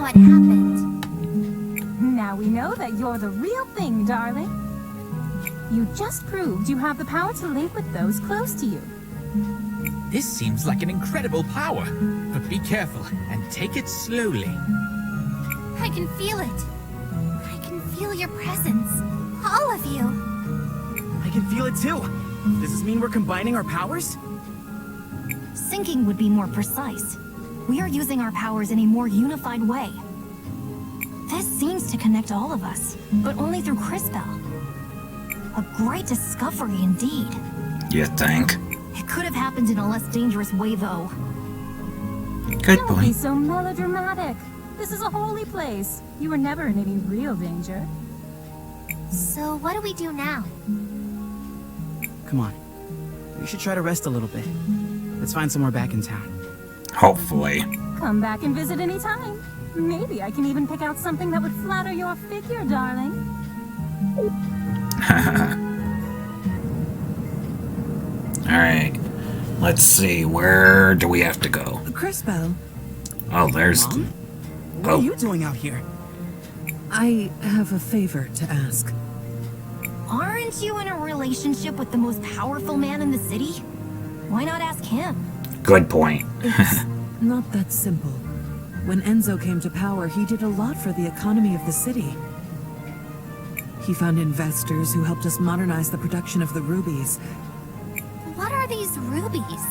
how it happened. Now we know that you're the real thing, darling. You just proved you have the power to link with those close to you. This seems like an incredible power, but be careful and take it slowly. I can feel it. I can feel your presence. All of you. I can feel it too. Does this mean we're combining our powers? Syncing would be more precise. We are using our powers in a more unified way. This seems to connect all of us, but only through Cris Tales. A great discovery indeed. You think? It could have happened in a less dangerous way, though. Good Don't be point. so melodramatic. This is a holy place. You were never in any real danger. So what do we do now? Come on. We should try to rest a little bit. Let's find somewhere back in town. Hopefully. Come back and visit any time. Maybe I can even pick out something that would flatter your figure, darling. Alright. Let's see. Where do we have to go? Cris Tales, Oh, there's... Mom? What Oh. are you doing out here? I have a favor to ask. Aren't you in a relationship with the most powerful man in the city? Why not ask him? Good point. It's not that simple. When Enzo came to power, he did a lot for the economy of the city. He found investors who helped us modernize the production of the rubies. What are these rubies?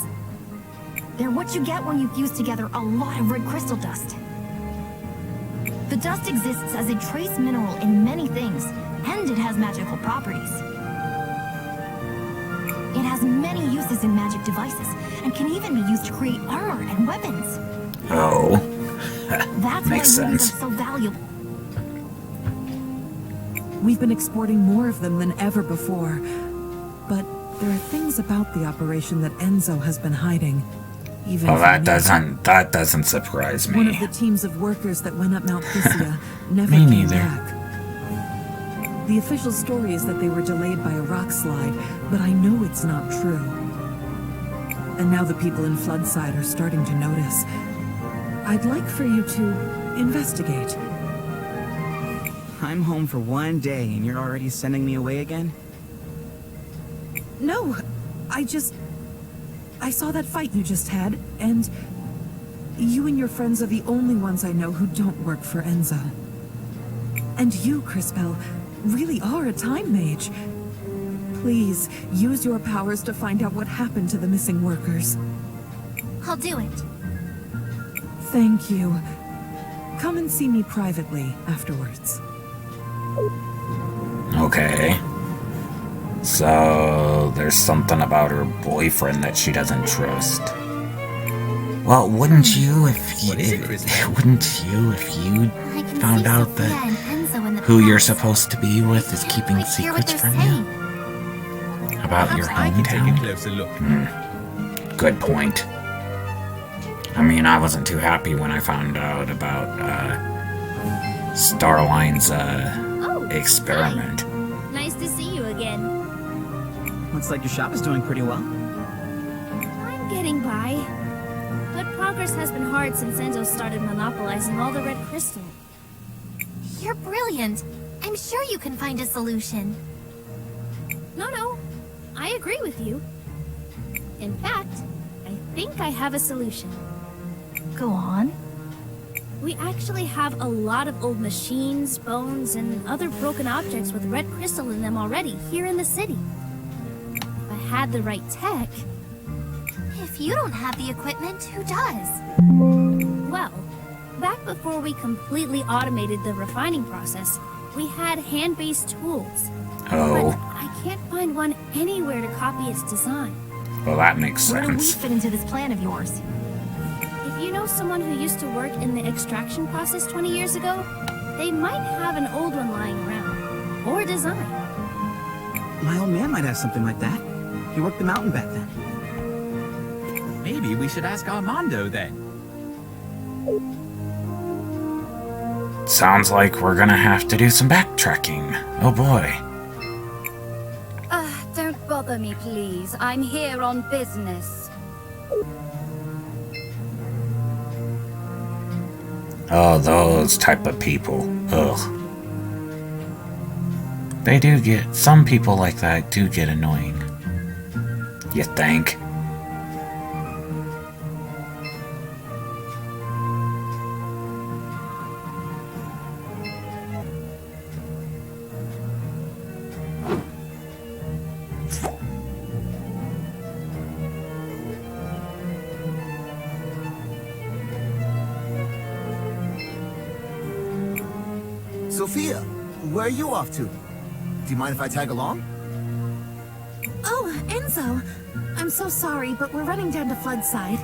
They're what you get when you fuse together a lot of red crystal dust. The dust exists as a trace mineral in many things, and it has magical properties. It has many uses in magic devices, and can even be used to create armor and weapons. Oh. That's Makes why rubies sense. are so valuable. We've been exporting more of them than ever before. But there are things about the operation that Enzo has been hiding. Even Well, from that doesn't surprise me. One of me. the teams of workers that went up Mount Pysia never Me came neither. back. The official story is that they were delayed by a rock slide, but I know it's not true. And now the people in Floodside are starting to notice. I'd like for you to investigate. I'm home for one day and you're already sending me away again? No, I saw that fight you just had, and you and your friends are the only ones I know who don't work for Enzo. And you, Cris Tales, really are a time mage. Please, use your powers to find out what happened to the missing workers. I'll do it. Thank you. Come and see me privately afterwards. Okay. So, there's something about her boyfriend that she doesn't trust. Well, wouldn't you if you... What is it, Cris? Wouldn't you if you I can found see out Sophia that and Enzo in the who you're past. supposed to be with is I can't keeping quite hear what secrets they're from saying. you? About your I can take a hometown? closer look. Good point. I mean, I wasn't too happy when I found out about, Starline's, experiment. Nice to see you again. Looks like your shop is doing pretty well. I'm getting by. But progress has been hard since Enzo started monopolizing all the red crystal. You're brilliant. I'm sure you can find a solution. No, I agree with you. In fact, I think I have a solution. Go on. We actually have a lot of old machines, bones, and other broken objects with red crystal in them already here in the city. If I had the right tech... If you don't have the equipment, who does? Well, back before we completely automated the refining process, we had hand-based tools. Oh, But I can't find one anywhere to copy its design. well, that makes Where do we sense. fit into this plan of yours? If you know someone who used to work in the extraction process 20 years ago, they might have an old one lying around. Or a design. My old man might have something like that. He worked the mountain back then. Maybe we should ask Armando then. Sounds like we're gonna have to do some backtracking. Oh boy. Don't bother me, please. I'm here on business. Oh, those type of people. Ugh. They do get... Some people like that do get annoying. You think? Sophia, where are you off to? Do you mind if I tag along? Oh, Enzo. I'm so sorry, but we're running down to Floodside.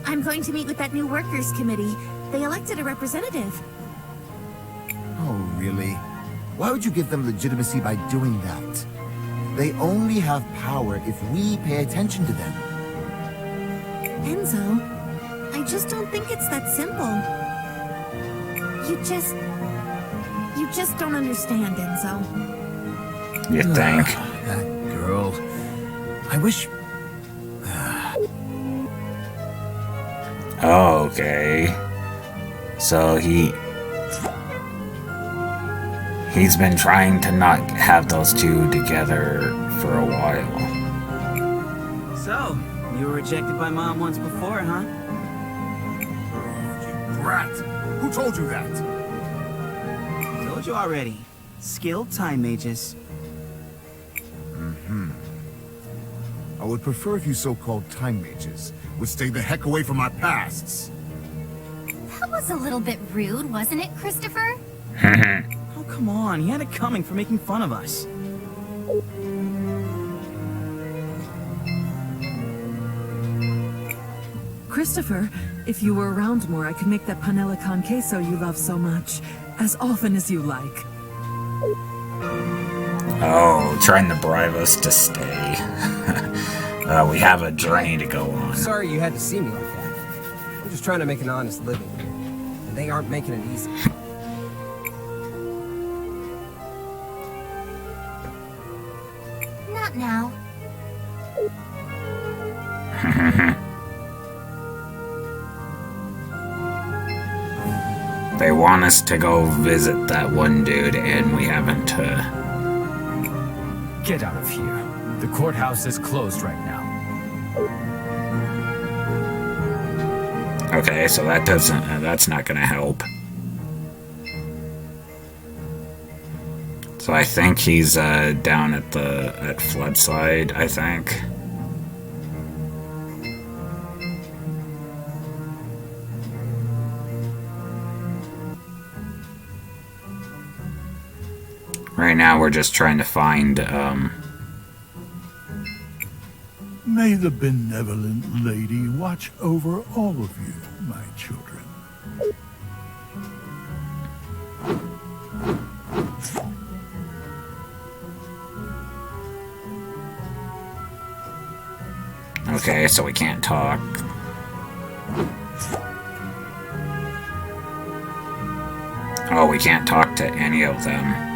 I'm going to meet with that new workers committee. They elected a representative. Oh, really? Why would you give them legitimacy by doing that? They only have power if we pay attention to them. Enzo, I just don't think it's that simple. You just don't understand, Enzo. You think? That girl. I wish... Oh, okay. So he's been trying to not have those two together for a while. So, you were rejected by Mom once before, huh? You brat! Who told you that? Told you already. Skilled time mages. I would prefer if you so-called time mages would stay the heck away from our pasts. That was a little bit rude, wasn't it, Christopher? Oh, come on. He had it coming for making fun of us. Christopher, if you were around more, I could make that panela con queso you love so much, as often as you like. Oh, trying to bribe us to stay. We have a journey to go on. Sorry you had to see me like that. I'm just trying to make an honest living here, and they aren't making it easy. Not now. They want us to go visit that one dude, and we haven't. Get out of here. The courthouse is closed right now. Okay, so that doesn't. That's not gonna help. So I think he's down at Floodside, I think. Right now we're just trying to find May the benevolent lady watch over all of you, my children. Okay, so we can't talk. Oh, we can't talk to any of them.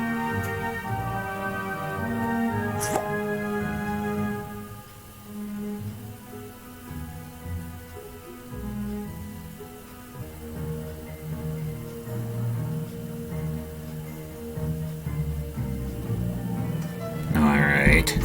Alright.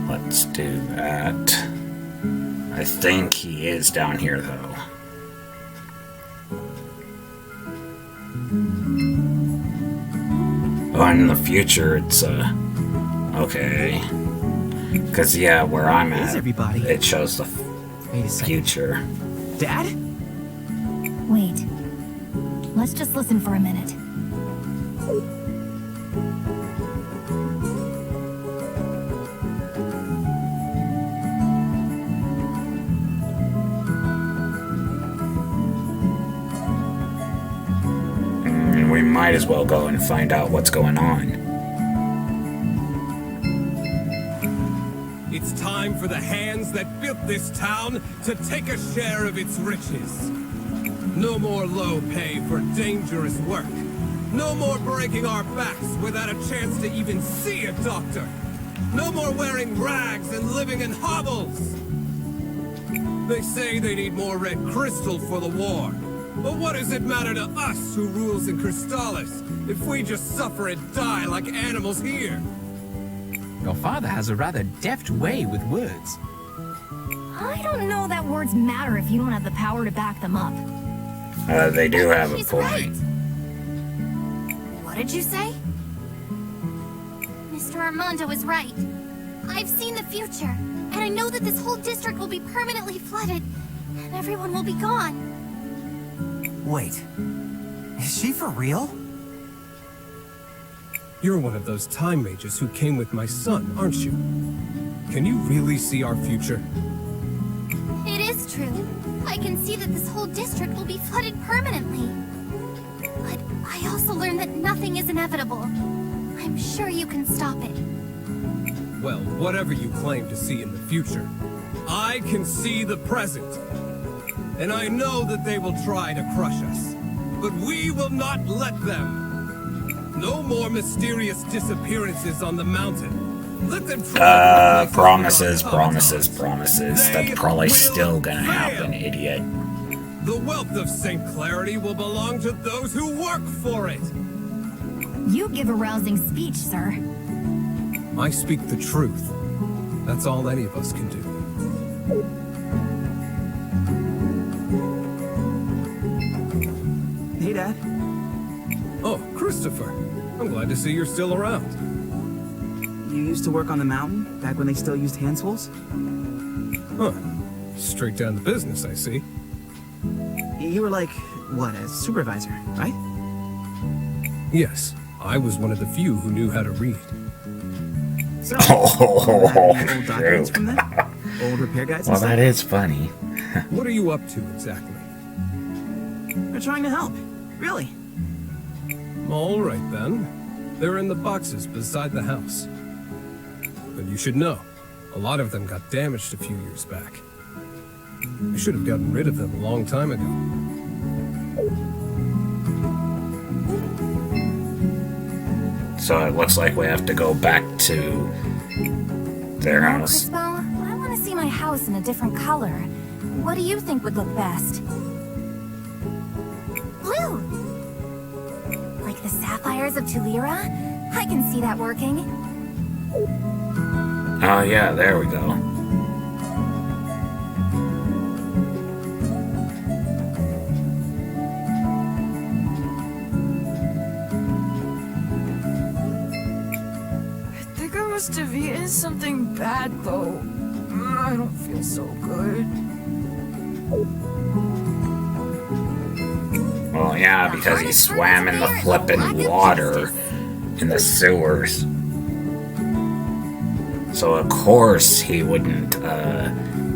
Let's do that. I think he is down here, though. Oh, in the future, it's, okay. Because, yeah, where I'm at, it shows the future. Dad? Wait. Let's just listen for a minute. We might as well go and find out what's going on. It's time for the hands that built this town to take a share of its riches. No more low pay for dangerous work. No more breaking our backs without a chance to even see a doctor. No more wearing rags and living in hovels. They say they need more red crystal for the war. But what does it matter to us who rules in Crystallis if we just suffer and die like animals here? Your father has a rather deft way with words. I don't know that words matter if you don't have the power to back them up. They do have a He's point. right. What did you say? Mr. Armando is right. I've seen the future, and I know that this whole district will be permanently flooded, and everyone will be gone. Wait, is she for real? You're one of those time mages who came with my son, aren't you? Can you really see our future? It is true. I can see that this whole district will be flooded permanently. But I also learned that nothing is inevitable. I'm sure you can stop it. Well, whatever you claim to see in the future, I can see the present. And I know that they will try to crush us. But we will not let them. No more mysterious disappearances on the mountain. Let them try promises. That's probably still gonna happen, idiot. The wealth of St. Clarity will belong to those who work for it. You give a rousing speech, sir. I speak the truth. That's all any of us can do. Hey, Dad. Oh, Christopher. I'm glad to see you're still around. You used to work on the mountain, back when they still used hand tools? Huh. Straight down to business, I see. You were like, what, a supervisor, right? Yes, I was one of the few who knew how to read. So, old documents from them? Old repair guides? Well, that is funny. What are you up to exactly? We're trying to help. Really. All right, then. They're in the boxes beside the house. But you should know, a lot of them got damaged a few years back. I should have gotten rid of them a long time ago. So it looks like we have to go back to their house. Crispo, I want to see my house in a different color. What do you think would look best? Blue! Like the sapphires of Tulira? I can see that working. Oh yeah, there we go. I think I must have eaten something bad, though. I don't feel so good. Well, yeah, because he swam in the flippin' water in the sewers. So of course he wouldn't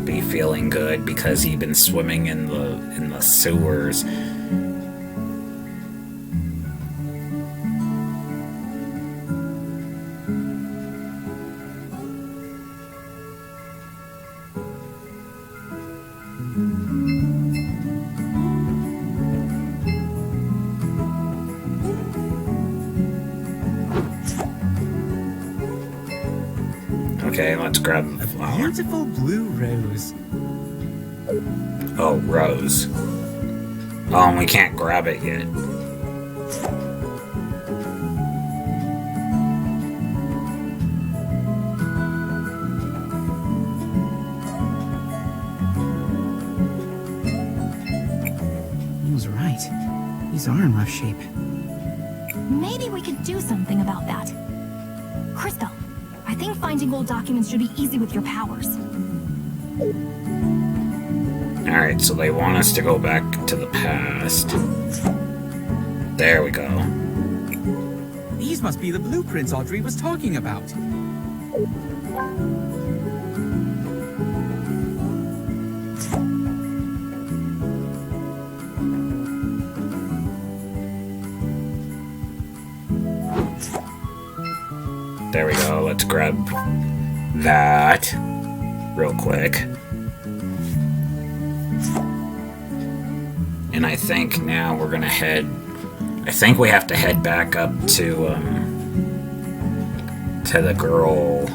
be feeling good because he'd been swimming in the sewers. Okay, let's grab the flower. Beautiful blue rose. Oh, rose. Oh, and we can't grab it yet. He was right. These are in rough shape. Maybe we could do something about that. Crystal, I think finding old documents should be easy with your powers. Alright, so they want us to go back to the past. There we go. These must be the blueprints Audrey was talking about. There we go, let's grab that real quick. And I think now we're gonna head... I think we have to head back up to the girl,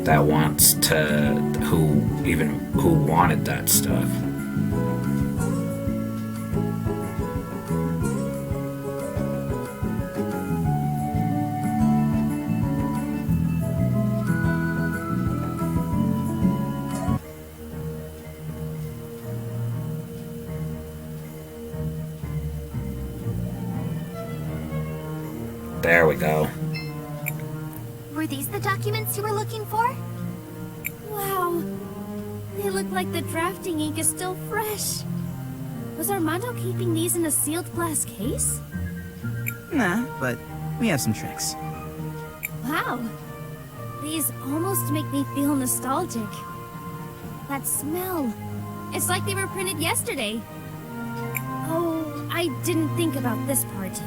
that wants to... who wanted that stuff. There we go. Were these the documents you were looking for? Wow. They look like the drafting ink is still fresh. Was Armando keeping these in a sealed glass case? Nah, but we have some tricks. Wow. These almost make me feel nostalgic. That smell. It's like they were printed yesterday. Oh, I didn't think about this part.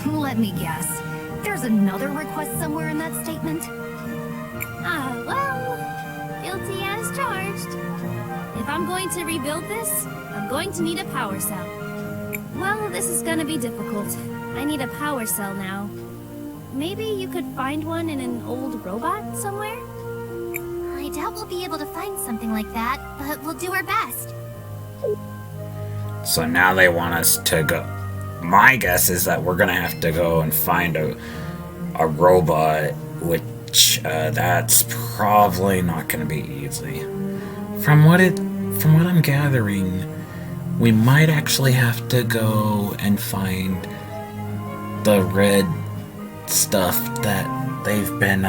Let me guess. There's another request somewhere in that statement? Ah, well, guilty as charged. If I'm going to rebuild this, I'm going to need a power cell. Well, this is gonna be difficult. I need a power cell now. Maybe you could find one in an old robot somewhere? I doubt we'll be able to find something like that, but we'll do our best. So now they want us to go. My guess is that we're gonna have to go and find a robot, which that's probably not gonna be easy. From what I'm gathering, we might actually have to go and find the red stuff that they've been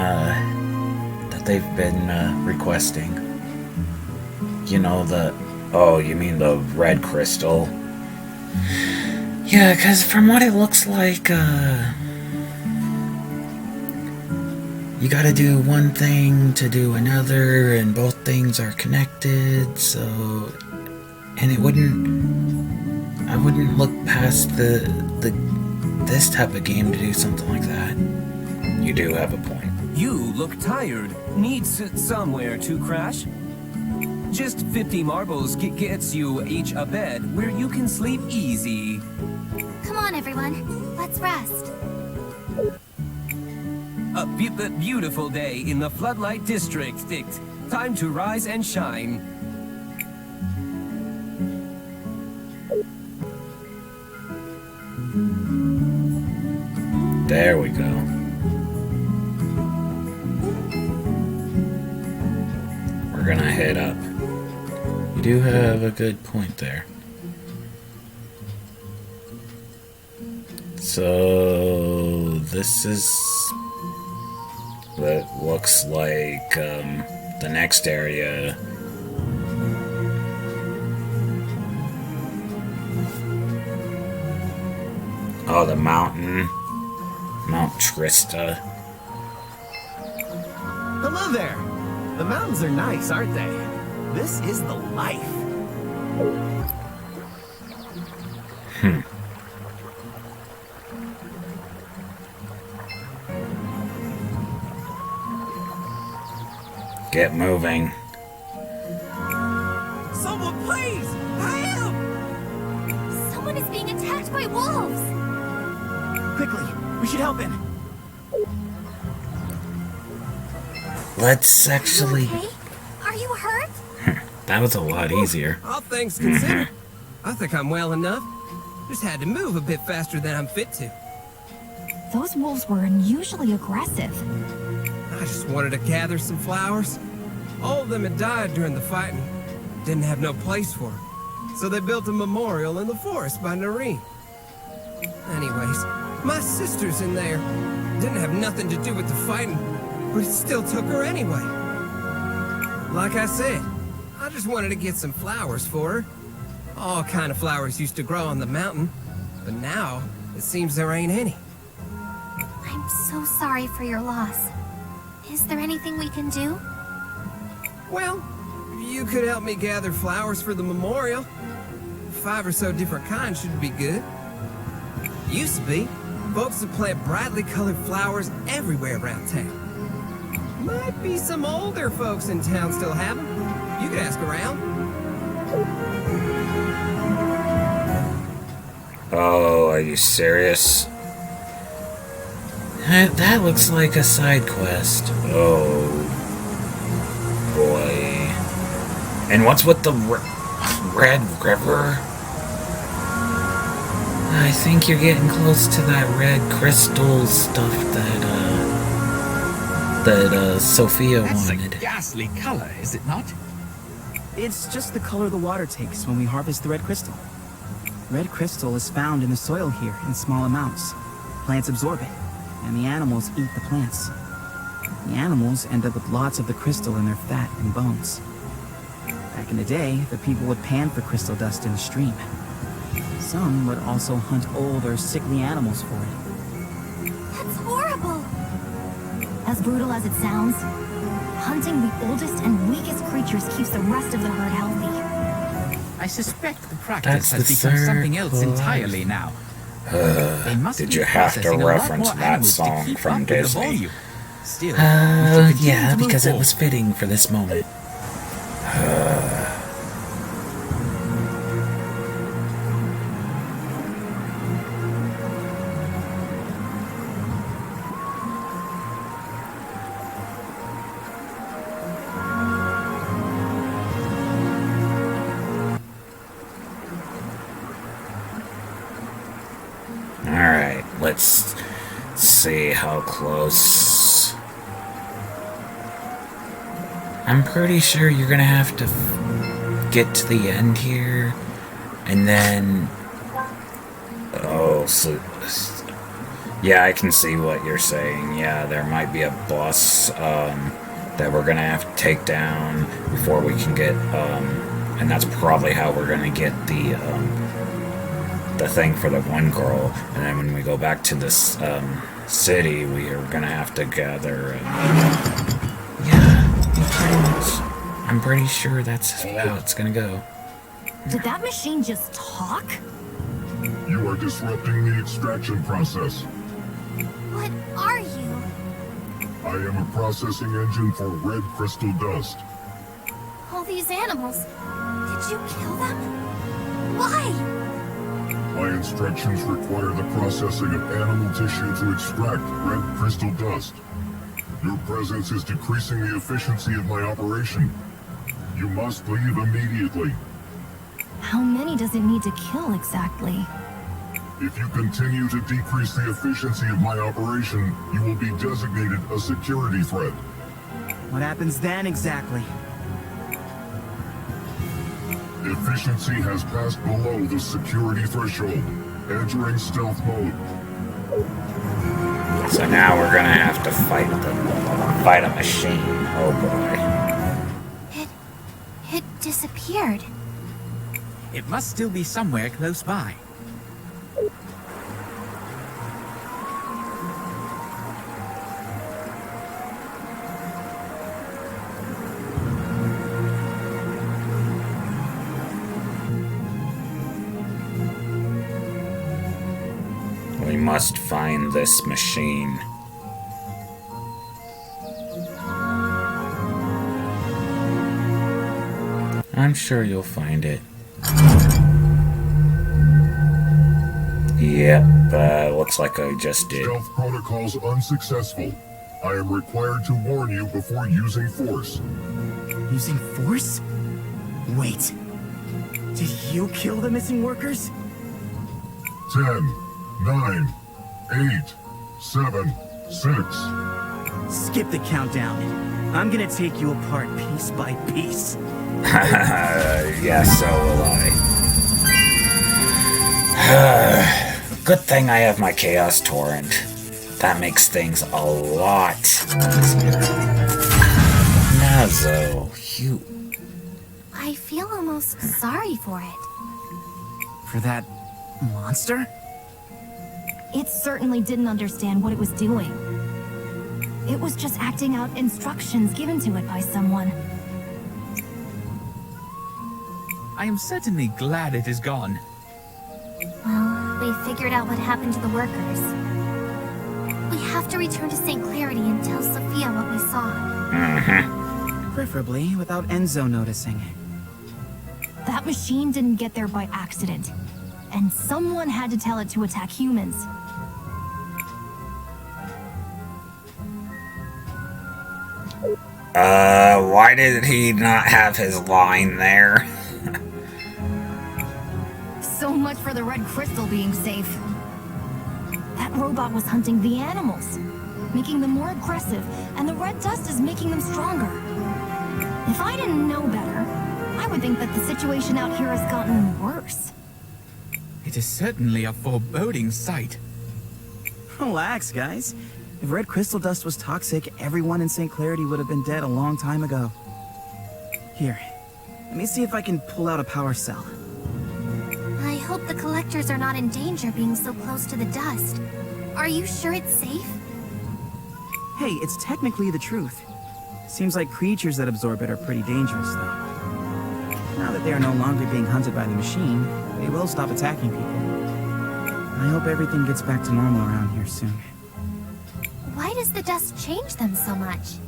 requesting. You know, you mean the red crystal? Yeah, because from what it looks like, you gotta do one thing to do another, and both things are connected, so... And I wouldn't look past this type of game to do something like that. You do have a point. You look tired. Needs somewhere to crash? Just 50 marbles gets you each a bed where you can sleep easy. Come on, everyone. Let's rest. A beautiful day in the Floodlight District. Time to rise and shine. There we go. We're gonna head up. You do have a good point there. So this is what looks like the next area. Oh, the mountain. Mount Trista. Hello there. The mountains are nice, aren't they? This is the life. Get moving. Someone please! Help! Someone is being attacked by wolves! Quickly, we should help him. Let's actually... You okay? Are you hurt? That was a lot easier. All things considered, I think I'm well enough. Just had to move a bit faster than I'm fit to. Those wolves were unusually aggressive. I just wanted to gather some flowers. All of them had died during the fighting. Didn't have no place for them. So they built a memorial in the forest by Noreen. Anyways, my sister's in there. Didn't have nothing to do with the fighting, but it still took her anyway. Like I said, I just wanted to get some flowers for her. All kind of flowers used to grow on the mountain, but now it seems there ain't any. I'm so sorry for your loss. Is there anything we can do? Well, you could help me gather flowers for the memorial. 5 or so different kinds should be good. Used to be. Folks would plant brightly colored flowers everywhere around town. Might be some older folks in town still have them. You could ask around. Are you serious? That looks like a side quest. Oh boy. And what's with the Red River? I think you're getting close to that red crystal stuff that Sophia wanted. That's a ghastly color, is it not? It's just the color the water takes when we harvest the red crystal. Red crystal is found in the soil here in small amounts. Plants absorb it, and the animals eat the plants. The animals end up with lots of the crystal in their fat and bones. Back in the day, the people would pan for crystal dust in the stream. Some would also hunt old or sickly animals for it. That's horrible. As brutal as it sounds, hunting the oldest and weakest creatures keeps the rest of the herd healthy. I suspect the practice That's has the become third something else course. entirely now. They must Did be you have to processing a lot reference more that animals to song keep from up with the Disney? volume. Still, we should continue Yeah, to move because it forward. was fitting for this moment. Alright, let's see how close. I'm pretty sure you're gonna have to get to the end here, and then... Oh, so... Yeah, I can see what you're saying. Yeah, there might be a boss that we're gonna have to take down before we can get... and that's probably how we're gonna get the thing for the one girl, and then when we go back to this city, we are gonna have to gather. Yeah, pretty much. I'm pretty sure that's how it's gonna go. Did that machine just talk? You are disrupting the extraction process. What are you? I am a processing engine for red crystal dust. All these animals. Did you kill them? Why? My instructions require the processing of animal tissue to extract red crystal dust. Your presence is decreasing the efficiency of my operation. You must leave immediately. How many does it need to kill exactly? If you continue to decrease the efficiency of my operation, you will be designated a security threat. What happens then exactly? Efficiency has passed below the security threshold. Entering stealth mode. So now we're gonna have to fight a machine. Oh boy. It disappeared. It must still be somewhere close by. We must find this machine. I'm sure you'll find it. Yep, looks like I just did. Stealth protocols unsuccessful. I am required to warn you before using force. Using force? Wait. Did you kill the missing workers? 10, 9, 8, 7, 6. Skip the countdown. I'm gonna take you apart piece by piece. Yeah, so will I. Good thing I have my Chaos Torrent. That makes things a lot easier. Nazo, you... I feel almost sorry for it. For that monster? It certainly didn't understand what it was doing. It was just acting out instructions given to it by someone. I am certainly glad it is gone. Well, we figured out what happened to the workers. We have to return to St. Clarity and tell Sophia what we saw. Preferably without Enzo noticing. That machine didn't get there by accident. And someone had to tell it to attack humans. Why did he not have his line there? So much for the red crystal being safe. That robot was hunting the animals, making them more aggressive, and the red dust is making them stronger. If I didn't know better, I would think that the situation out here has gotten worse. It is certainly a foreboding sight. Relax, guys. If red crystal dust was toxic, everyone in St. Clarity would have been dead a long time ago. Here, let me see if I can pull out a power cell. I hope the collectors are not in danger being so close to the dust. Are you sure it's safe? Hey, it's technically the truth. Seems like creatures that absorb it are pretty dangerous, though. Now that they are no longer being hunted by the machine, they will stop attacking people. I hope everything gets back to normal around here soon. Why does the dust change them so much?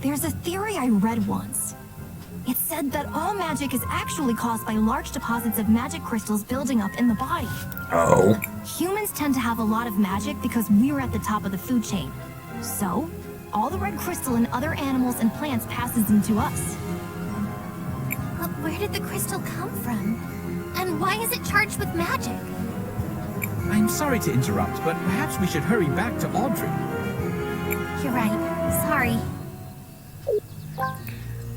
There's a theory I read once. It said that all magic is actually caused by large deposits of magic crystals building up in the body. Oh. Humans tend to have a lot of magic because we're at the top of the food chain. So, all the red crystal in other animals and plants passes into us. But where did the crystal come from? And why is it charged with magic? I'm sorry to interrupt, but perhaps we should hurry back to Audrey. You're right. Sorry.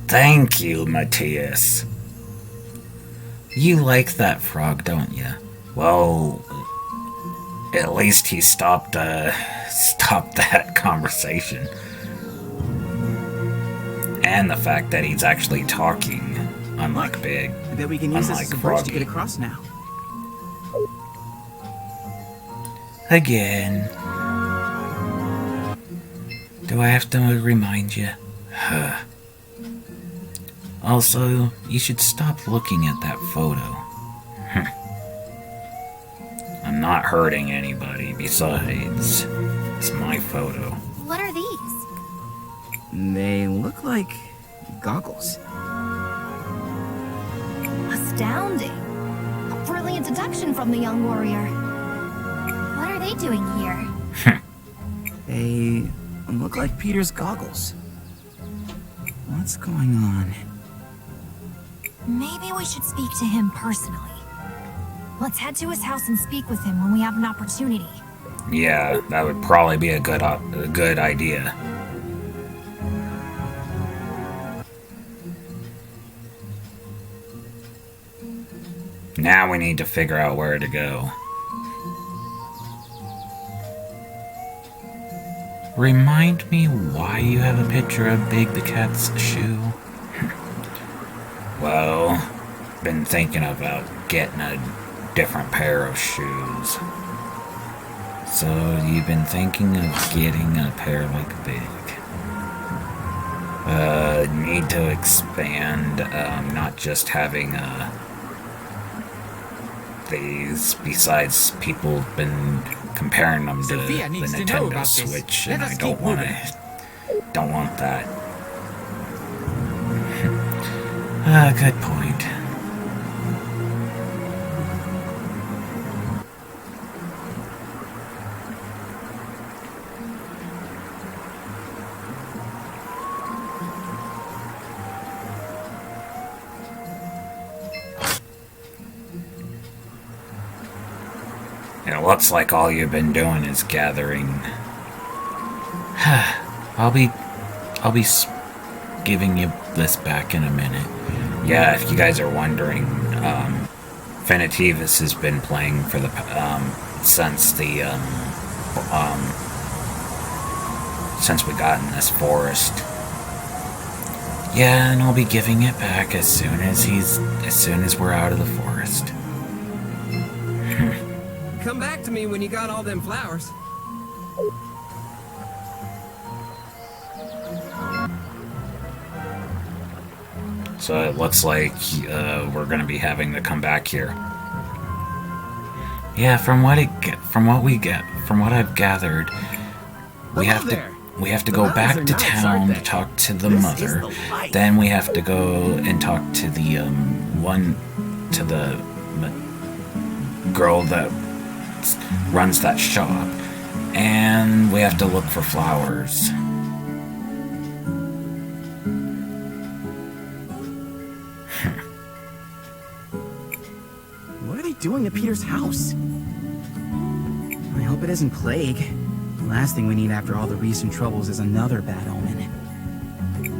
Thank you, Matthias. You like that frog, don't you? Well, at least he stopped that conversation. And the fact that he's actually talking, unlike Big. I bet we can use this as a bridge to get across now. Again. Do I have to remind you? Also, you should stop looking at that photo. I'm not hurting anybody. Besides, it's my photo. What are these? They look like goggles. Astounding. A brilliant deduction from the young warrior. What are they doing here? They look like Peter's goggles. What's going on? Maybe we should speak to him personally. Let's head to his house and speak with him when we have an opportunity. Yeah, that would probably be a good idea. Now we need to figure out where to go. Remind me why you have a picture of Big the Cat's shoe? Well, been thinking about getting a different pair of shoes. So you've been thinking of getting a pair like Big. Need to expand, not just having these. Besides, people have been comparing them to the Nintendo Switch, and I don't want that. Good point. It looks like all you've been doing is gathering. I'll be giving you this back in a minute. Yeah, if you guys are wondering, Finitivus has been playing for the since we got in this forest. Yeah, and I'll be giving it back as soon as we're out of the forest. Come back to me when you got all them flowers. So it looks like we're going to be having to come back here. Yeah, from what I've gathered, we have to go back to town to talk to the mother. Then we have to go and talk to the girl that runs that shop. And we have to look for flowers. What are they doing to Peter's house? I hope it isn't plague. The last thing we need after all the recent troubles is another bad omen.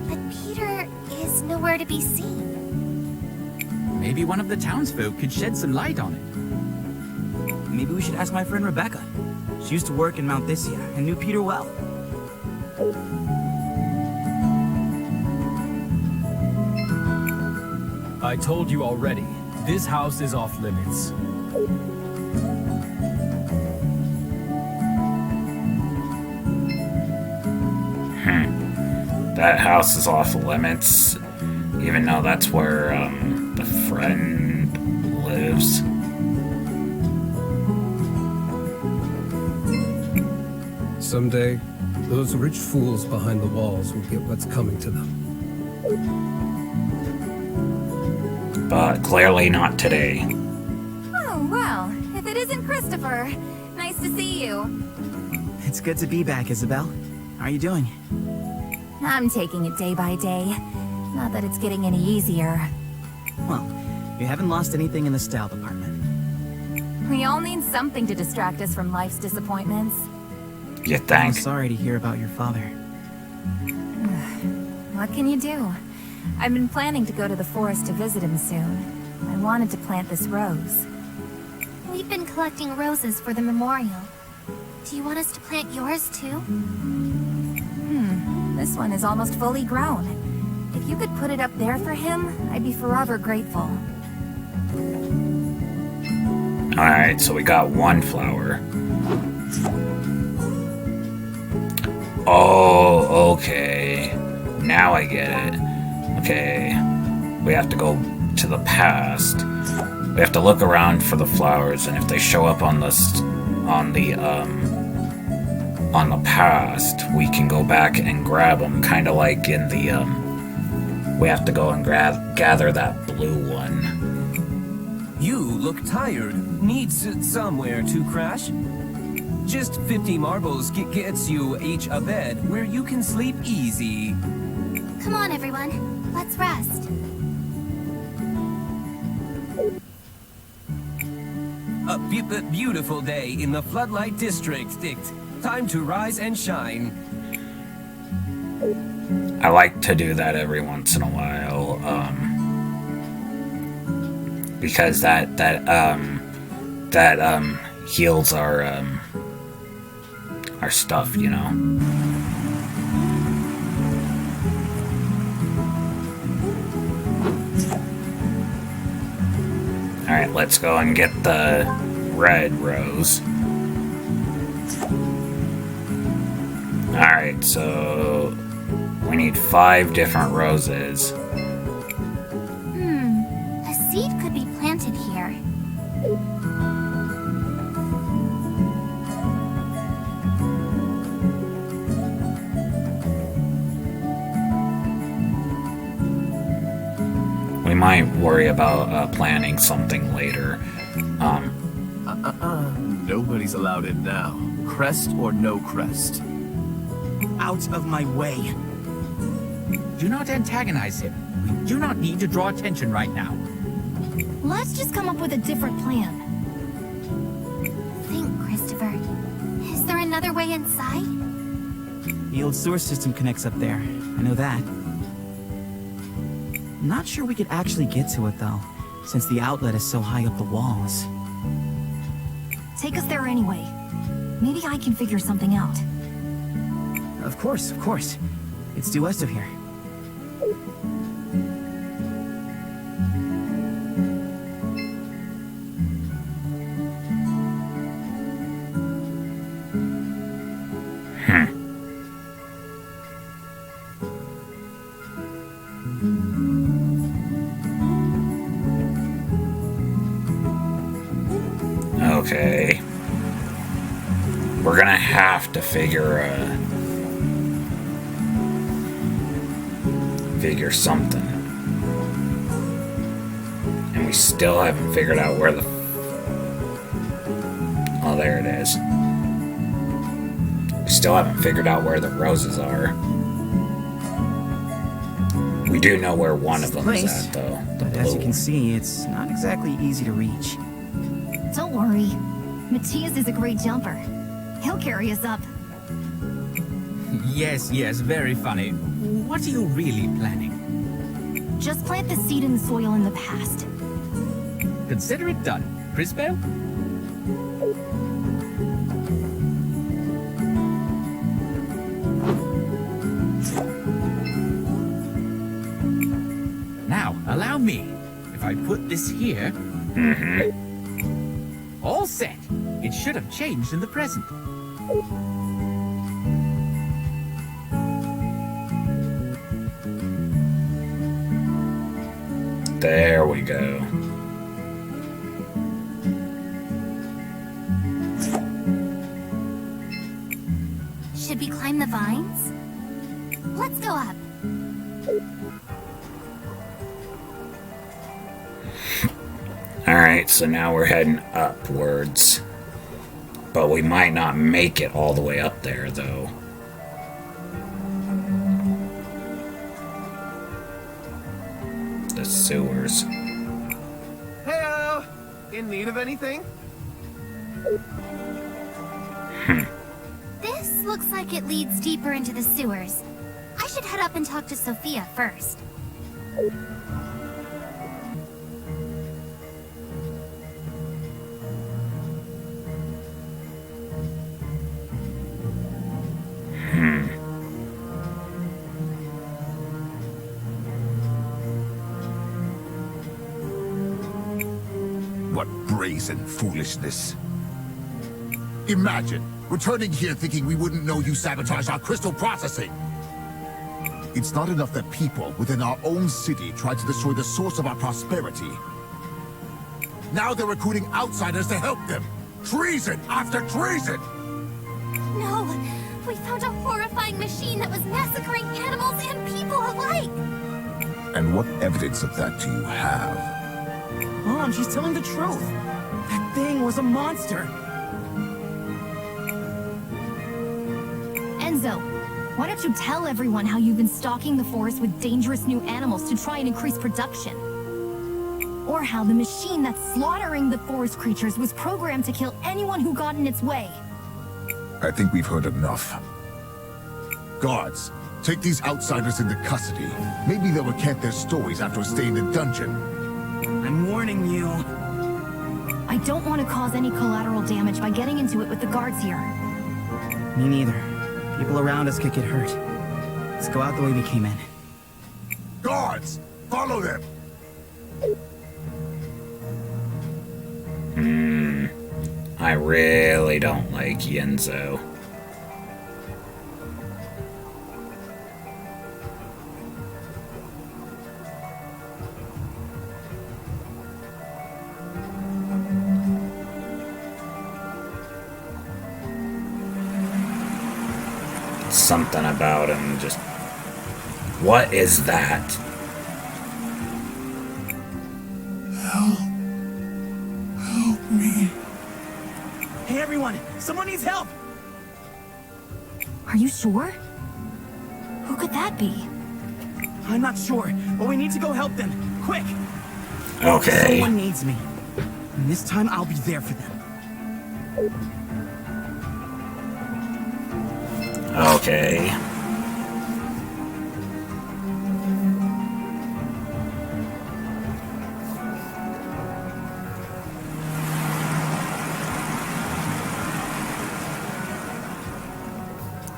But Peter is nowhere to be seen. Maybe one of the townsfolk could shed some light on it. Maybe we should ask my friend Rebecca. She used to work in Mount Thisia and knew Peter well. I told you already, this house is off limits. That house is off limits, even though that's where the friend lives. Someday, those rich fools behind the walls will get what's coming to them. But clearly not today. Oh, well, if it isn't Christopher, nice to see you. It's good to be back, Isabel. How are you doing? I'm taking it day by day. Not that it's getting any easier. Well, you haven't lost anything in the style department. We all need something to distract us from life's disappointments. You I'm think? sorry to hear about your father. What can you do? I've been planning to go to the forest to visit him soon. I wanted to plant this rose. We've been collecting roses for the memorial. Do you want us to plant yours too? This one is almost fully grown. If you could put it up there for him, I'd be forever grateful. Alright, so we got one flower. Oh, okay. Now I get it. Okay. We have to go to the past. We have to look around for the flowers, and if they show up on the past, we can go back and grab them, kind of like in the we have to go and gather that blue one. You look tired. Needs somewhere to crash? Just 50 marbles gets you each a bed where you can sleep easy. Come on, everyone. Let's rest. A beautiful day in the Floodlight District. Time to rise and shine. I like to do that every once in a while, because that heals our stuff, you know. All right, let's go and get the red rose. All right, so we need 5 different roses. A seed could be planted here. We might worry about planting something later. Nobody's allowed in now. Crest or no crest. Out of my way. Do not antagonize him. We do not need to draw attention right now. Let's just come up with a different plan. Think, Christopher. Is there another way inside? The old sewer system connects up there. I know that. Not sure we could actually get to it, though, since the outlet is so high up the walls. Take us there anyway. Maybe I can figure something out. Of course, of course. It's due west of here. Okay. We're gonna have to figure something. And we still haven't figured out where the Oh, there it is. We still haven't figured out where the roses are. We do know where one of them is at, though. The But as you blue can see, it's not exactly easy to reach. Don't worry. Matthias is a great jumper. He'll carry us up. Yes, very funny. What are you really planning? Just plant the seed in the soil in the past. Consider it done. Crisbell? Now, allow me. If I put this here... All set. It should have changed in the present. There we go. Should we climb the vines? Let's go up. Alright, so now we're heading upwards. But we might not make it all the way up there, though. The sewers. Heyo! In need of anything? This looks like it leads deeper into the sewers. I should head up and talk to Sophia first. What brazen foolishness. Imagine returning here thinking we wouldn't know you sabotaged our crystal processing. It's not enough that people within our own city tried to destroy the source of our prosperity. Now they're recruiting outsiders to help them. Treason after treason! No! We found a horrifying machine that was massacring animals and people alike! And what evidence of that do you have? Mom, she's telling the truth. That thing was a monster. Enzo, why don't you tell everyone how you've been stalking the forest with dangerous new animals to try and increase production? Or how the machine that's slaughtering the forest creatures was programmed to kill anyone who got in its way? I think we've heard enough. Guards, take these outsiders into custody. Maybe they'll recant their stories after a stay in the dungeon. I'm warning you. I don't want to cause any collateral damage by getting into it with the guards here. Me neither. People around us could get hurt. Let's go out the way we came in. Guards, follow them! I really don't like Yenzo. Something about him just... What is that? Help me. Hey everyone! Someone needs help! Are you sure? Who could that be? I'm not sure, but we need to go help them. Quick! Okay. Someone needs me. And this time I'll be there for them. Okay.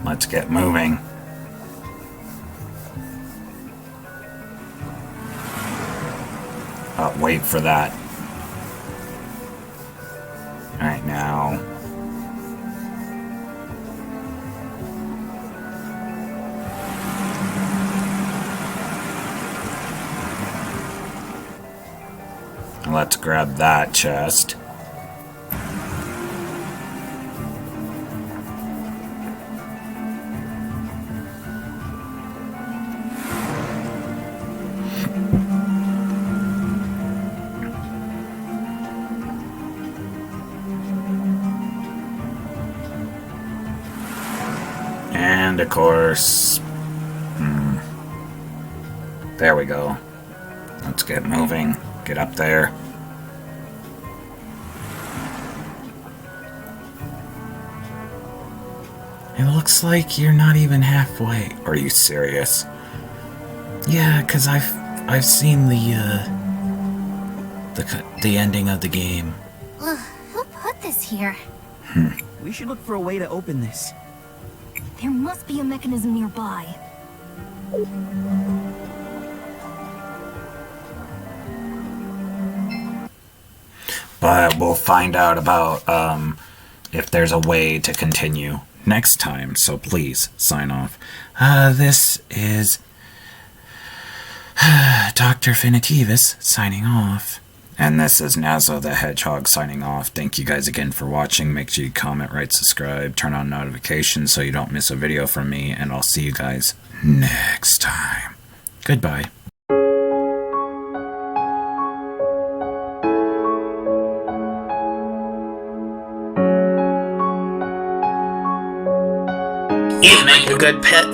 Let's get moving. Wait for that. Alright, now. Let's grab that chest. And of course... There we go. Let's get moving. Get up there. It looks like you're not even halfway. Are you serious? Yeah, 'cause I've seen the ending of the game. Ugh, who put this here? We should look for a way to open this. There must be a mechanism nearby. But we'll find out about if there's a way to continue next time, so please sign off. This is Dr. Finitivus signing off. And this is Nazo the Hedgehog signing off. Thank you guys again for watching. Make sure you comment, rate, subscribe, turn on notifications so you don't miss a video from me, and I'll see you guys next time. Goodbye. You make a good pet